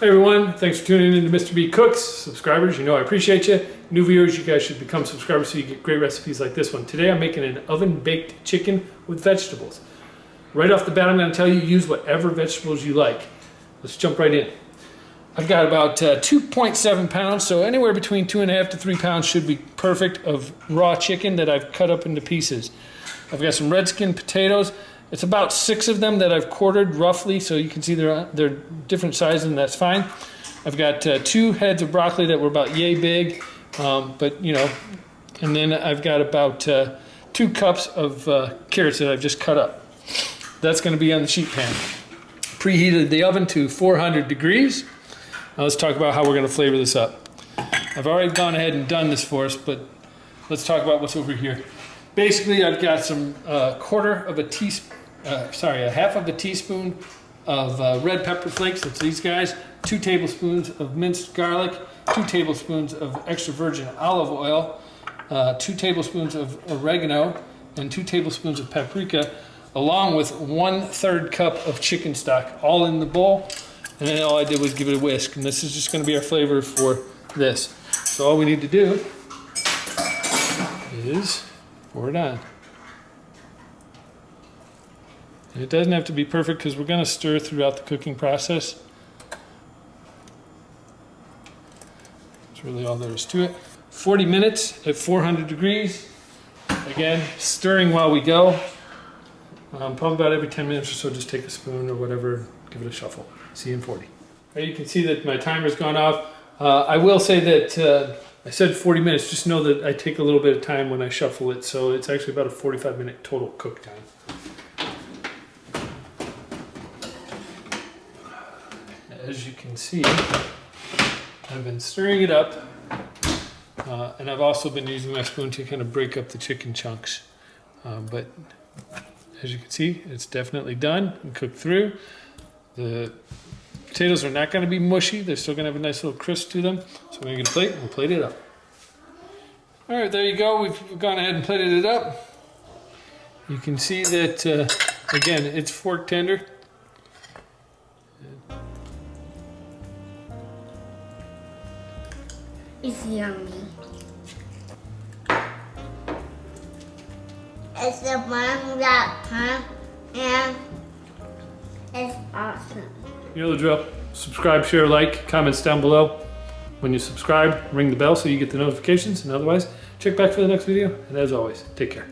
Hey everyone, thanks for tuning in to Mr. B Cooks. Subscribers, you know I appreciate you. New viewers, you guys should become subscribers so you get great recipes like this one. Today I'm making an oven-baked chicken with vegetables. Right off the bat, I'm going to tell you, use whatever vegetables you like. Let's jump right in. I've got about 2.7 pounds, so anywhere between 2.5 to 3 pounds should be perfect of raw chicken that I've cut up into pieces. I've got some red skin potatoes. It's about 6 of them that I've quartered roughly, so you can see they're different sizes, and that's fine. I've got 2 heads of broccoli that were about yay big, but you know, and then I've got about 2 cups of carrots that I've just cut up. That's going to be on the sheet pan. Preheated the oven to 400 degrees. Now let's talk about how we're going to flavor this up. I've already gone ahead and done this for us, but let's talk about what's over here. Basically, I've got some a half of a teaspoon of red pepper flakes. That's these guys. 2 tablespoons of minced garlic. 2 tablespoons of extra virgin olive oil. 2 tablespoons of oregano, and 2 tablespoons of paprika, along with 1/3 cup of chicken stock, all in the bowl. And then all I did was give it a whisk. And this is just going to be our flavor for this. So all we need to do is pour it on. And it doesn't have to be perfect because we're going to stir throughout the cooking process. That's really all there is to it. 40 minutes at 400 degrees. Again, stirring while we go. Probably about every 10 minutes or so, just take a spoon or whatever, give it a shuffle. See you in 40. Right, you can see that my timer's gone off. I will say that I said 40 minutes. Just know that I take a little bit of time when I shuffle it, so it's actually about a 45-minute total cook time. As you can see, I've been stirring it up, and I've also been using my spoon to kind of break up the chicken chunks. But as you can see, it's definitely done and cooked through. The potatoes are not going to be mushy. They're still going to have a nice little crisp to them. So I'm going to get a plate and we'll plate it up. All right, there you go. We've gone ahead and plated it up. You can see that, again, it's fork tender. It's yummy. It's the one that and it's awesome. You know the drill. Subscribe, share, like, comments down below. When you subscribe, ring the bell so you get the notifications. And otherwise, check back for the next video. And as always, take care.